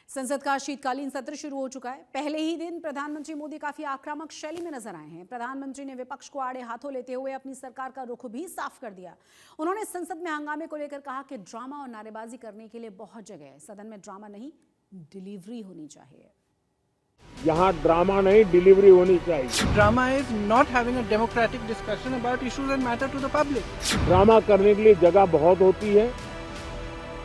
संसद का शीतकालीन सत्र शुरू हो चुका है। पहले ही दिन प्रधानमंत्री मोदी काफी आक्रामक शैली में नजर आए हैं। प्रधानमंत्री ने विपक्ष को आड़े हाथों लेते हुए अपनी सरकार का रुख भी साफ कर दिया। उन्होंने संसद में हंगामे को लेकर कहा कि ड्रामा और नारेबाजी करने के लिए बहुत जगह है। सदन में ड्रामा नहीं, डिलीवरी होनी चाहिए। यहाँ ड्रामा नहीं, डिलीवरी होनी चाहिए। Drama is not having a democratic discussion about issues and matter to the public. Drama करने के लिए जगह बहुत होती है,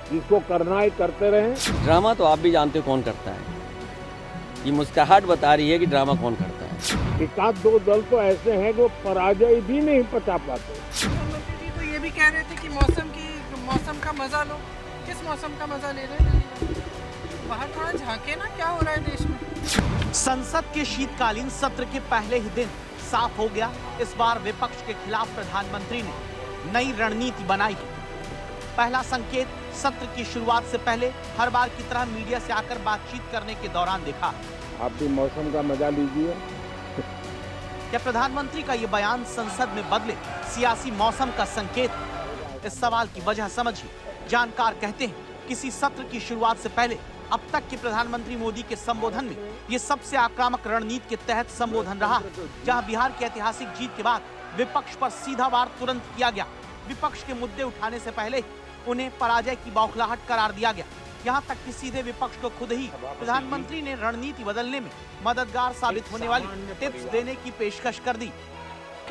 जिसको करना है करते रहें। ड्रामा तो आप भी जानते हो कौन करता है। ये मुस्कुराहट बता रही है कि ड्रामा कौन करता है। एक आध दो दल तो ऐसे हैं जो पराजय भी नहीं पचा पाते। प्रधानमंत्री जी तो ये भी कह रहे थे कि मौसम का मजा लो। किस मौसम का मजा ले रहे हैं? बाहर थोड़ा झांके ना, क्या हो रहा है देश में। संसद के शीतकालीन सत्र के पहले ही दिन साफ हो गया, इस बार विपक्ष के खिलाफ प्रधानमंत्री ने नई रणनीति बनाई। पहला संकेत सत्र की शुरुआत से पहले हर बार की तरह मीडिया से आकर बातचीत करने के दौरान देखा। आप भी मौसम का मजा लीजिए। क्या प्रधानमंत्री का ये बयान संसद में बदले सियासी मौसम का संकेत? इस सवाल की वजह समझिए। जानकार कहते हैं किसी सत्र की शुरुआत से पहले अब तक के प्रधानमंत्री मोदी के संबोधन में ये सबसे आक्रामक रणनीति के तहत संबोधन रहा, जहां बिहार की ऐतिहासिक जीत के बाद विपक्ष पर सीधा वार तुरंत किया गया। विपक्ष के मुद्दे उठाने से पहले उन्हें पराजय की बौखलाहट करार दिया गया। यहाँ तक कि सीधे विपक्ष को खुद ही प्रधानमंत्री ने रणनीति बदलने में मददगार साबित होने वाली टिप्स देने की पेशकश कर दी।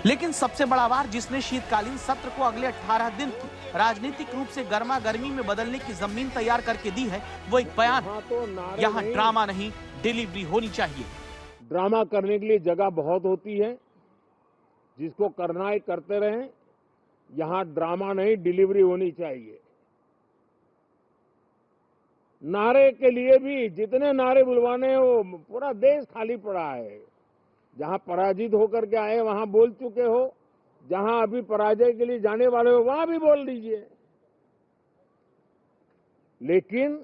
लेकिन सबसे बड़ा वार जिसने शीतकालीन सत्र को अगले 18 दिन की राजनीतिक रूप से गर्मा गर्मी में बदलने की जमीन तैयार करके दी है, वो एक बयान है। यहाँ ड्रामा नहीं, डिलीवरी होनी चाहिए। ड्रामा करने के लिए जगह बहुत होती है, जिसको करना है करते रहें। यहाँ ड्रामा नहीं, डिलीवरी होनी चाहिए। नारे के लिए भी जितने नारे बुलवाने हैं, वो पूरा देश खाली पड़ा है। जहां पराजित होकर के आए वहां बोल चुके हो, जहां अभी पराजय के लिए जाने वाले हो वहां भी बोल दीजिए। लेकिन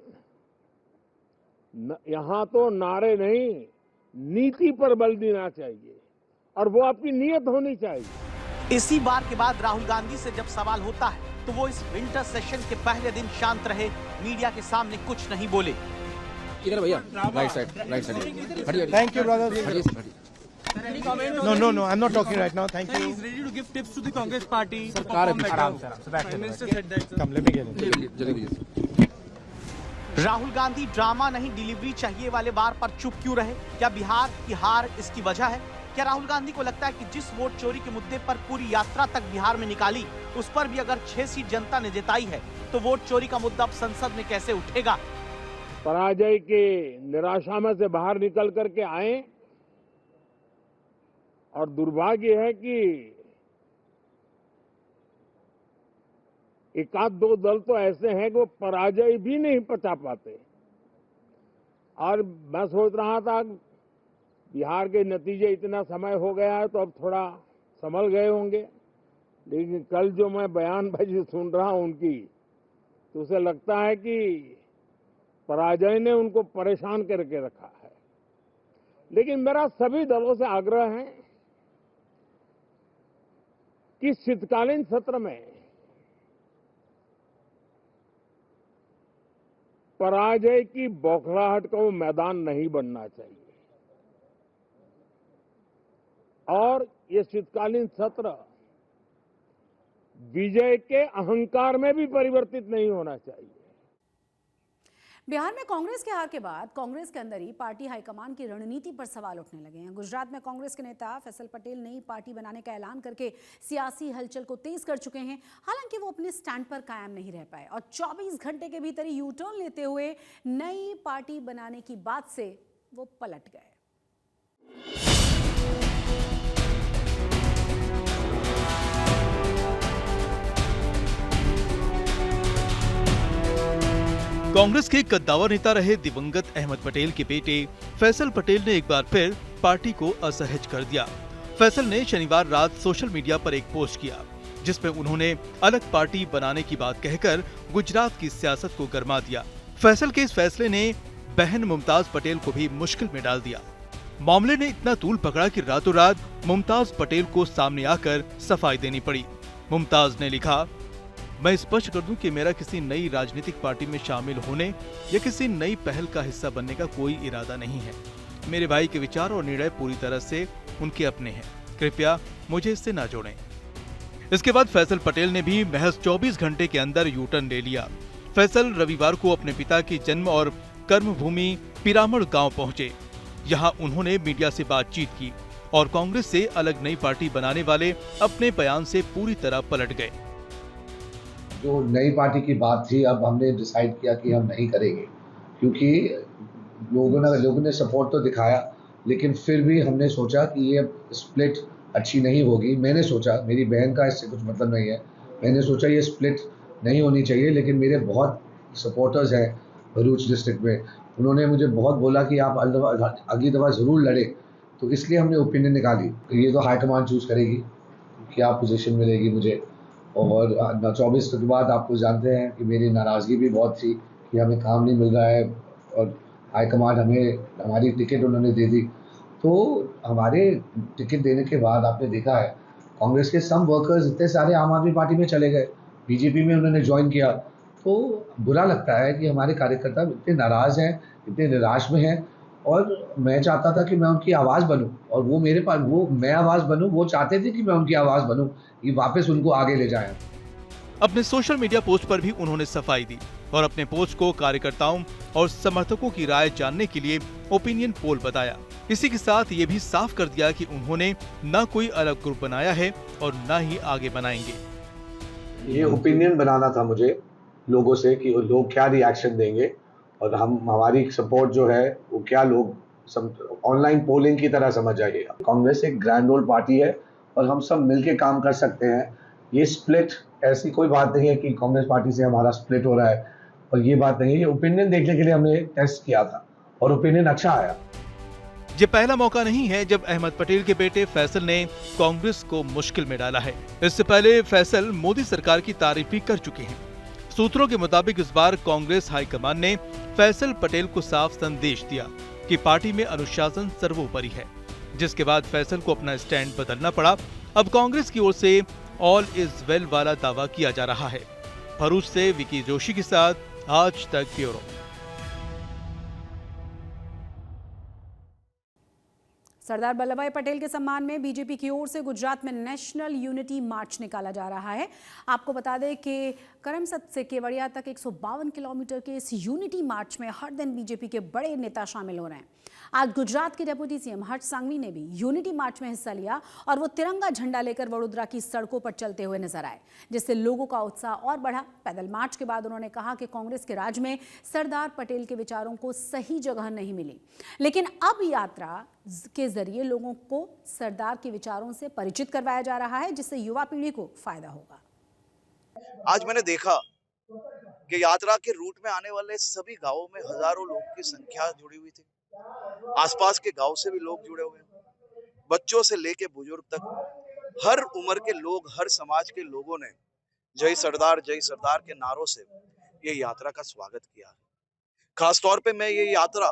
यहां तो नारे नहीं, नीति पर बल देना चाहिए और वो आपकी नीयत होनी चाहिए। इसी बार के बाद राहुल गांधी से जब सवाल होता है तो वो इस विंटर सेशन के पहले दिन शांत रहे, मीडिया के सामने कुछ नहीं बोले। इधर भैया, right side. Thank you brother. No, I'm not talking right now. Thank you. He's ready to give tips to the Congress party. Prime Minister said that. Come, let me get it. Rahul Gandhi drama नहीं delivery चाहिए वाले वार पर चुप क्यों रहे? क्या बिहार की हार इसकी वजह है? क्या राहुल गांधी को लगता है कि जिस वोट चोरी के मुद्दे पर पूरी यात्रा तक बिहार में निकाली, उस पर भी अगर 6 सीट जनता ने जिताई है, तो वोट चोरी का मुद्दा अब संसद में कैसे उठेगा? पराजय के निराशा में से बाहर निकल करके आए, और दुर्भाग्य है कि एक आध दो दल तो ऐसे हैं कि वो पराजय भी नहीं पचा पाते। और मैं सोच रहा था बिहार के नतीजे इतना समय हो गया है तो अब थोड़ा संभल गए होंगे, लेकिन कल जो मैं बयानबाजी सुन रहा हूं उनकी, तो उसे लगता है कि पराजय ने उनको परेशान करके रखा है। लेकिन मेरा सभी दलों से आग्रह है कि शीतकालीन सत्र में पराजय की बौखलाहट का वो मैदान नहीं बनना चाहिए, और ये शीतकालीन सत्र विजय के अहंकार में भी परिवर्तित नहीं होना चाहिए। बिहार में कांग्रेस के हार के बाद कांग्रेस के अंदर ही पार्टी हाईकमान की रणनीति पर सवाल उठने लगे हैं। गुजरात में कांग्रेस के नेता फैसल पटेल नई पार्टी बनाने का ऐलान करके सियासी हलचल को तेज कर चुके हैं। हालांकि वो अपने स्टैंड पर कायम नहीं रह पाए और 24 घंटे के भीतर ही यू टर्न लेते हुए नई पार्टी बनाने की बात से वो पलट गए। कांग्रेस के कद्दावर नेता रहे दिवंगत अहमद पटेल के बेटे फैसल पटेल ने एक बार फिर पार्टी को असहज कर दिया। फैसल ने शनिवार रात सोशल मीडिया पर एक पोस्ट किया, जिसमें उन्होंने अलग पार्टी बनाने की बात कहकर गुजरात की सियासत को गरमा दिया। फैसल के इस फैसले ने बहन मुमताज पटेल को भी मुश्किल में डाल दिया। मामले ने इतना तूल पकड़ा कि रातों रात मुमताज पटेल को सामने आकर सफाई देनी पड़ी। मुमताज ने लिखा, मैं स्पष्ट कर दूं कि मेरा किसी नई राजनीतिक पार्टी में शामिल होने या किसी नई पहल का हिस्सा बनने का कोई इरादा नहीं है। मेरे भाई के विचार और निर्णय पूरी तरह से उनके अपने हैं। कृपया मुझे इससे ना जोड़ें। इसके बाद फैसल पटेल ने भी महज 24 घंटे के अंदर यू टर्न ले लिया। फैसल रविवार को अपने पिता की जन्म और कर्मभूमि पिरामड़ गांव पहुंचे। यहां उन्होंने मीडिया से बातचीत की और कांग्रेस से अलग नई पार्टी बनाने वाले अपने बयान से पूरी तरह पलट गए। जो नई पार्टी की बात थी, अब हमने डिसाइड किया कि हम नहीं करेंगे, क्योंकि लोगों ने सपोर्ट तो दिखाया, लेकिन फिर भी हमने सोचा कि ये स्प्लिट अच्छी नहीं होगी। मैंने सोचा, मेरी बहन का इससे कुछ मतलब नहीं है, मैंने सोचा ये स्प्लिट नहीं होनी चाहिए। लेकिन मेरे बहुत सपोर्टर्स हैं भरूच डिस्ट्रिक्ट में, उन्होंने मुझे बहुत बोला कि आप अगली दफ़ा ज़रूर लड़े, तो इसलिए हमने ओपिनियन निकाली। ये तो हाईकमान चूज़ करेगी क्या पोजीशन मिलेगी मुझे। और 24 के बाद आपको जानते हैं कि मेरी नाराज़गी भी बहुत थी कि हमें काम नहीं मिल रहा है, और हाईकमान हमारी टिकट उन्होंने दे दी। तो हमारे टिकट देने के बाद आपने देखा है कांग्रेस के सम वर्कर्स इतने सारे आम आदमी पार्टी में चले गए, बीजेपी में उन्होंने ज्वाइन किया। तो बुरा लगता है कि हमारे कार्यकर्ता इतने नाराज़ हैं, इतने निराश में हैं, और मैं चाहता था कि मैं उनकी आवाज़ बनूं, और वो मेरे पास मैं आवाज़ बनूं, वो चाहते थे कि मैं उनकी आवाज़ बनूं, ये वापस उनको आगे ले जाएं। अपने सोशल मीडिया पोस्ट पर भी उन्होंने सफाई दी और अपने पोस्ट को कार्यकर्ताओं और समर्थकों की राय जानने के लिए ओपिनियन पोल बताया। इसी के साथ ये भी साफ कर दिया कि उन्होंने न कोई अलग ग्रुप बनाया है और न ही आगे बनाएंगे। ये ओपिनियन बनाना था मुझे लोगों से कि लोग क्या रिएक्शन देंगे, और हमारी सपोर्ट जो है वो क्या लोग ऑनलाइन पोलिंग की तरह समझ जाइएगा। कांग्रेस एक ग्रैंड ओल्ड पार्टी है और हम सब मिलके काम कर सकते हैं। ये स्प्लिट ऐसी कोई बात नहीं है कि कांग्रेस पार्टी से हमारा स्प्लिट हो रहा है, और ये बात नहीं है। ये ओपिनियन देखने के लिए हमने टेस्ट किया था और ओपिनियन अच्छा आया। ये पहला मौका नहीं है जब अहमद पटेल के बेटे फैसल ने कांग्रेस को मुश्किल में डाला है। इससे पहले फैसल मोदी सरकार की तारीफ भी कर चुके हैं। सूत्रों के मुताबिक इस बार कांग्रेस हाईकमान ने फैसल पटेल को साफ संदेश दिया कि पार्टी में अनुशासन सर्वोपरि है, जिसके बाद फैसल को अपना स्टैंड बदलना पड़ा। अब कांग्रेस की ओर से ऑल इज वेल वाला दावा किया जा रहा है। भरूच से विकी जोशी के साथ आज तक ब्यूरो। सरदार वल्लभ भाई पटेल के सम्मान में बीजेपी की ओर से गुजरात में नेशनल यूनिटी मार्च निकाला जा रहा है। आपको बता दें कि करमसद से केवड़िया तक 152 किलोमीटर के इस यूनिटी मार्च में हर दिन बीजेपी के बड़े नेता शामिल हो रहे हैं। आज गुजरात के डेप्यूटी सीएम हर्ष सांघवी ने भी यूनिटी मार्च में हिस्सा लिया और वो तिरंगा झंडा लेकर वडोदरा की सड़कों पर चलते हुए नजर आए, जिससे लोगों का उत्साह और बढ़ा। पैदल मार्च के बाद उन्होंने कहा कि कांग्रेस के राज में सरदार पटेल के विचारों को सही जगह नहीं मिली, लेकिन अब यात्रा के जरिए लोगों को सरदार के विचारों से परिचित करवाया जा रहा है, जिससे युवा पीढ़ी को फायदा होगा। आज मैंने देखा कि यात्रा के रूट में आने वाले सभी गांवों में हजारों लोगों की संख्या जुड़ी हुई थी। आसपास के गांव से भी लोग जुड़े हुए हैं, बच्चों से लेके बुजुर्ग तक हर उम्र के लोग, हर समाज के लोगों ने जय सरदार के नारों से ये यात्रा का स्वागत किया। खासतौर पे मैं ये यात्रा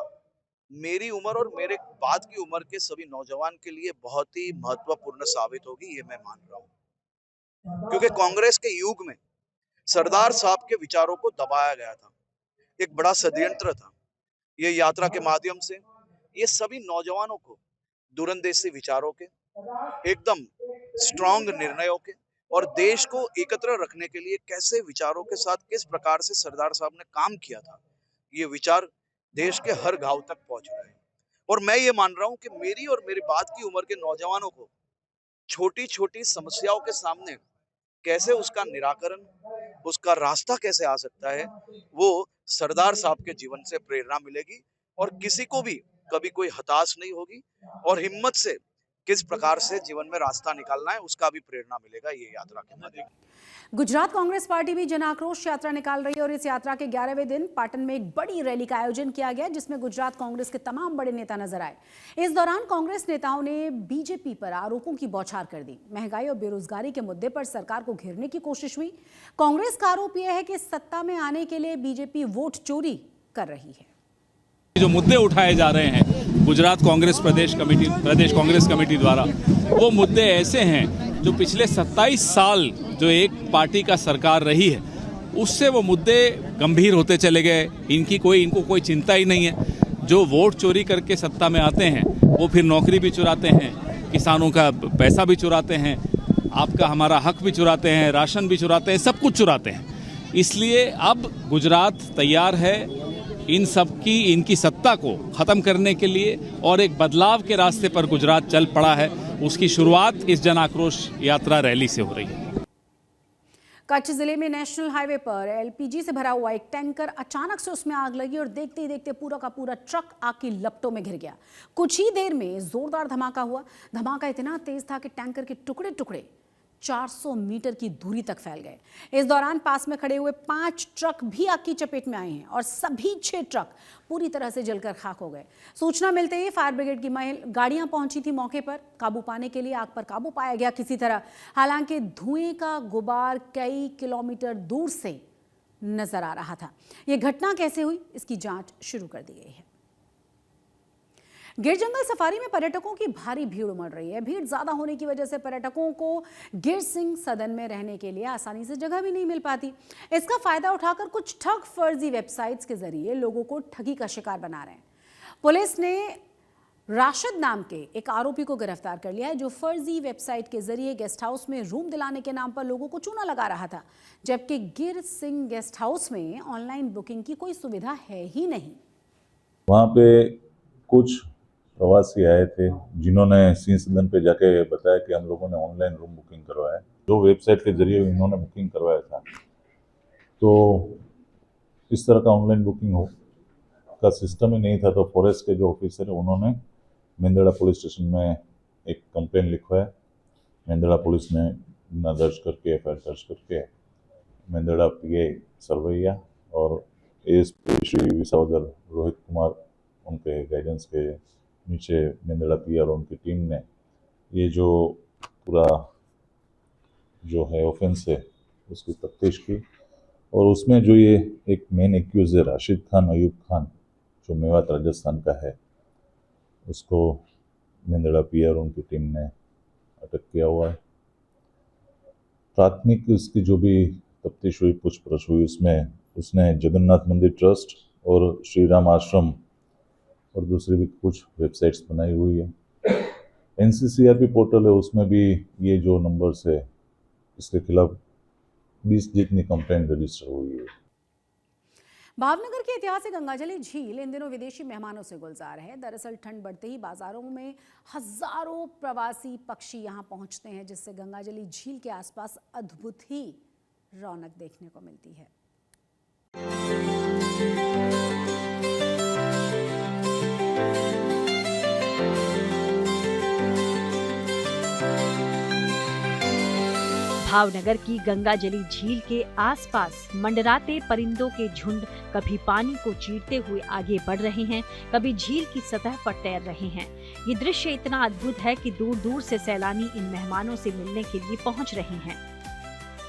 मेरी उम्र और मेरे बाद की उम्र के सभी नौजवान के लिए बहुत ही महत्वपूर्ण साबित होगी, ये मैं मान रहा हूँ, क्योंकि कांग्रेस के युग में सरदार साहब के विचारों को दबाया गया था, एक बड़ा षड्यंत्र था। ये यात्रा के माध्यम से ये सभी नौजवानों को दूरंदेशी विचारों के, एकदम स्ट्रांग निर्णयों के और देश को एकत्र रखने के लिए कैसे विचारों के साथ किस प्रकार से सरदार साहब ने काम किया था, ये विचार देश के हर गांव तक पहुंच रहे हैं। और मैं ये मान रहा हूं कि मेरी और मेरी बाद की उम्र के नौजवानों को छोटी छोटी समस्याओं के सामने कैसे उसका निराकरण, उसका रास्ता कैसे आ सकता है, वो सरदार साहब के जीवन से प्रेरणा मिलेगी और किसी को भी कभी कोई हताश नहीं होगी और हिम्मत से किस प्रकार से जीवन में रास्ता निकालना है उसका भी प्रेरणा मिलेगा ये यात्रा के माध्यम। गुजरात कांग्रेस पार्टी भी जन आक्रोश यात्रा निकाल रही है और इस यात्रा के 11वें दिन पाटन में एक बड़ी रैली का आयोजन किया गया, जिसमें गुजरात कांग्रेस के तमाम बड़े नेता नजर आए। इस दौरान कांग्रेस नेताओं ने बीजेपी पर आरोपों की बौछार कर दी। महंगाई और बेरोजगारी के मुद्दे पर सरकार को घेरने की कोशिश हुई। कांग्रेस का आरोप यह है कि सत्ता में आने के लिए बीजेपी वोट चोरी कर रही है। जो मुद्दे उठाए जा रहे हैं गुजरात कांग्रेस प्रदेश कांग्रेस कमेटी द्वारा, वो मुद्दे ऐसे हैं जो पिछले 27 साल जो एक पार्टी का सरकार रही है उससे वो मुद्दे गंभीर होते चले गए। इनको कोई चिंता ही नहीं है। जो वोट चोरी करके सत्ता में आते हैं वो फिर नौकरी भी चुराते हैं, किसानों का पैसा भी चुराते हैं, आपका हमारा हक भी चुराते हैं, राशन भी चुराते हैं, सब कुछ चुराते हैं। इसलिए अब गुजरात तैयार है इनकी सत्ता को खत्म करने के लिए और एक बदलाव के रास्ते पर गुजरात चल पड़ा है। उसकी शुरुआत इस जन आक्रोश यात्रा रैली से हो रही है। कच्छ जिले में नेशनल हाईवे पर एलपीजी से भरा हुआ एक टैंकर अचानक से उसमें आग लगी और देखते ही देखते पूरा का पूरा ट्रक आग की लपटों में घिर गया। कुछ ही देर में जोरदार धमाका हुआ। धमाका इतना तेज था कि टैंकर के टुकड़े टुकड़े 400 मीटर की दूरी तक फैल गए। इस दौरान पास में खड़े हुए 5 ट्रक भी आग की चपेट में आए हैं और सभी 6 ट्रक पूरी तरह से जलकर खाक हो गए। सूचना मिलते ही फायर ब्रिगेड की गाड़ियां पहुंची थी मौके पर। काबू पाने के लिए आग पर काबू पाया गया किसी तरह। हालांकि धुएं का गुबार कई किलोमीटर दूर से नजर आ रहा था। यह घटना कैसे हुई, इसकी जांच शुरू कर दी गई है। गिर जंगल सफारी में पर्यटकों की भारी भीड़ उमड़ रही है। भीड़ ज्यादा होने की वजह से पर्यटकों को गिर सिंह सदन में रहने के लिए आसानी से जगह भी नहीं मिल पाती। इसका फायदा उठाकर कुछ ठग फर्जी वेबसाइट्स के जरिए लोगों को ठगी का शिकार बना रहे हैं। पुलिस ने राशिद नाम के एक आरोपी को गिरफ्तार कर लिया है जो फर्जी वेबसाइट के जरिए गेस्ट हाउस में रूम दिलाने के नाम पर लोगों को चूना लगा रहा था, जबकि गिर सिंह गेस्ट हाउस में ऑनलाइन बुकिंग की कोई सुविधा है ही नहीं। वहाँ पे कुछ प्रवासी आए थे जिन्होंने सिंह सदन पे जाके बताया कि हम लोगों ने ऑनलाइन रूम बुकिंग करवाया है। जो वेबसाइट के जरिए इन्होंने बुकिंग करवाया था, तो इस तरह का ऑनलाइन बुकिंग का सिस्टम ही नहीं था। तो फॉरेस्ट के जो ऑफिसर है उन्होंने मेंदड़ा पुलिस स्टेशन में एक कंप्लेन लिखवाया। मेंदड़ा पुलिस ने दर्ज करके एफआईआर दर्ज करके मेंदड़ा पीए सरवैया और एएसपी श्री विसावदर रोहित कुमार उनके गाइडेंस के नीचे मेंदड़ा पीए और उनकी टीम ने ये जो पूरा जो है ऑफेंस है उसकी तफ्तीश की और उसमें जो ये एक मेन एक्यूज है राशिद खान अयूब खान जो मेवात राजस्थान का है, उसको मेंदड़ा पीए और उनकी टीम ने अटक किया हुआ है। प्राथमिक उसकी जो भी तफ्तीश हुई, पूछपरछ हुई, उसमें उसने जगन्नाथ मंदिर ट्रस्ट और श्री राम आश्रम और दूसरी भी कुछ वेबसाइट्स बनाई हुई है। एनसीसीआरपी पोर्टल है, उसमें भी ये जो नंबर्स है इसके खिलाफ 20 जितनी कंप्लेंट रजिस्टर हुई है। भावनगर के ऐतिहासिक गंगाजली झील इन दिनों विदेशी मेहमानों से गुलजार है। दरअसल ठंड बढ़ते ही बाजारों में हजारों प्रवासी पक्षी यहां पहुंचते हैं, जिससे गंगाजली झील के आसपास अद्भुत ही रौनक देखने को मिलती है। भावनगर की गंगाजली झील के आसपास मंडराते परिंदों के झुंड कभी पानी को चीरते हुए आगे बढ़ रहे हैं, कभी झील की सतह पर तैर रहे हैं। ये दृश्य इतना अद्भुत है कि दूर दूर से सैलानी इन मेहमानों से मिलने के लिए पहुंच रहे हैं।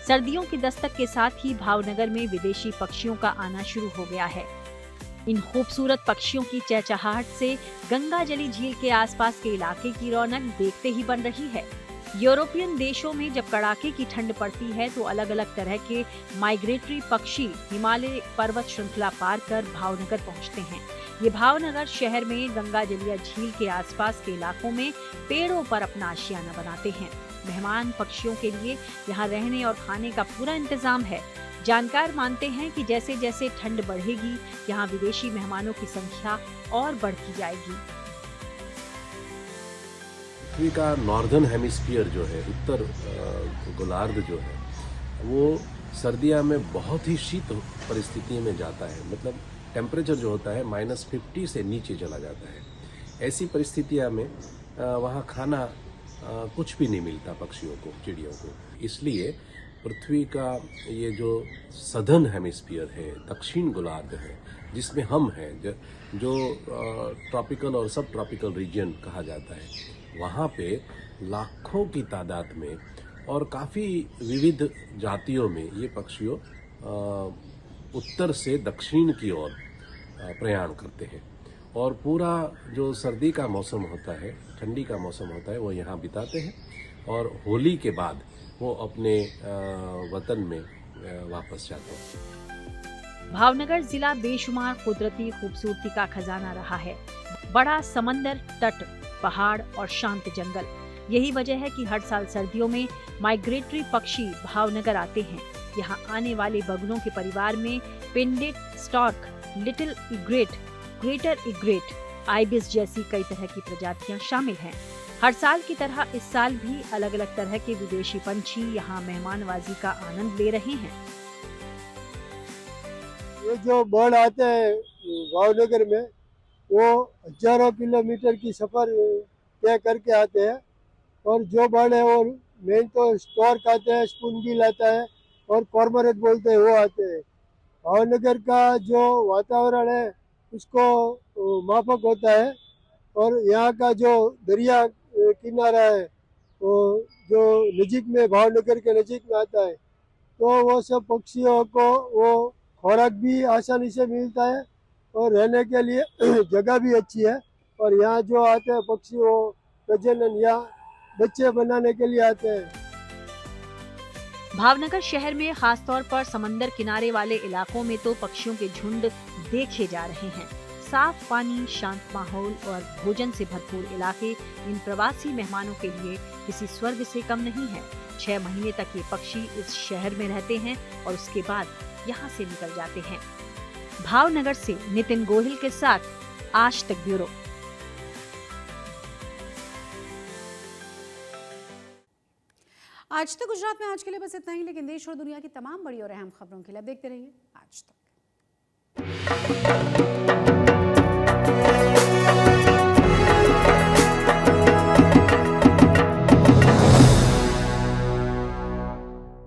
सर्दियों की दस्तक के साथ ही भावनगर में विदेशी पक्षियों का आना शुरू हो गया है। इन खूबसूरत पक्षियों की चहचहाहट से गंगाजली झील के आसपास के इलाके की रौनक देखते ही बन रही है। यूरोपियन देशों में जब कड़ाके की ठंड पड़ती है तो अलग अलग तरह के माइग्रेटरी पक्षी हिमालय पर्वत श्रृंखला पार कर भावनगर पहुंचते हैं। ये भावनगर शहर में गंगाजलिया झील के आसपास के इलाकों में पेड़ों पर अपना आशियाना बनाते हैं। मेहमान पक्षियों के लिए यहाँ रहने और खाने का पूरा इंतजाम है। जानकार मानते हैं कि जैसे जैसे ठंड बढ़ेगी, यहाँ विदेशी मेहमानों की संख्या और बढ़ती जाएगी। पृथ्वी का नॉर्दर्न हेमिस्फीयर जो है, उत्तर गोलार्ध जो है, वो सर्दियों में बहुत ही शीत परिस्थितियों में जाता है। मतलब टेम्परेचर जो होता है -50 से नीचे चला जाता है। ऐसी परिस्थितियों में वहाँ खाना कुछ भी नहीं मिलता पक्षियों को, चिड़ियों को। इसलिए पृथ्वी का ये जो सदर्न हेमिस्फीयर है, दक्षिण गोलार्ध है, जिसमें हम हैं, जो ट्रॉपिकल और सब ट्रॉपिकल रीजन कहा जाता है, वहाँ पे लाखों की तादाद में और काफ़ी विविध जातियों में ये पक्षियों उत्तर से दक्षिण की ओर प्रयाण करते हैं। और पूरा जो सर्दी का मौसम होता है, ठंडी का मौसम होता है, वो यहाँ बिताते हैं और होली के बाद वो अपने वतन में वापस जाते हैं। भावनगर जिला बेशुमार कुदरती खूबसूरती का खजाना रहा है। बड़ा समंदर तट, पहाड़ और शांत जंगल, यही वजह है कि हर साल सर्दियों में माइग्रेटरी पक्षी भावनगर आते हैं। यहाँ आने वाले बगुलों के परिवार में painted, stork, little egret, greater egret, ibis जैसी कई तरह की प्रजातियां शामिल हैं। हर साल की तरह इस साल भी अलग अलग तरह के विदेशी पंछी यहाँ मेहमानवाजी का आनंद ले रहे हैं। ये जो बर्ड आते हैं भावनगर में, वो हजारों किलोमीटर की सफर तय करके आते हैं और जो बर्ड है वो मेन तो स्टॉर्क आते हैं, स्पूनबिल आता है और कॉर्मोरेट बोलते हैं, वो आते हैं। भावनगर का जो वातावरण है उसको माफक होता है और यहाँ का जो दरिया किनारा है वो जो नज़दीक में, भावनगर के नज़दीक में आता है, तो वो सब पक्षियों को वो खुराक भी आसानी से मिलता है और रहने के लिए जगह भी अच्छी है। और यहाँ जो आते हैं पक्षी वो प्रजनन या बच्चे बनाने के लिए आते हैं। भावनगर शहर में खासतौर पर समंदर किनारे वाले इलाकों में तो पक्षियों के झुंड देखे जा रहे हैं। साफ पानी, शांत माहौल और भोजन से भरपूर इलाके इन प्रवासी मेहमानों के लिए किसी स्वर्ग से कम नहीं है। 6 महीने तक ये पक्षी इस शहर में रहते हैं और उसके बाद यहाँ से निकल जाते हैं। भावनगर से नितिन गोहिल के साथ आज तक ब्यूरो। आज तक गुजरात में आज के लिए बस इतना ही, लेकिन देश और दुनिया की तमाम बड़ी और अहम खबरों के लिए देखते रहिए आज तक।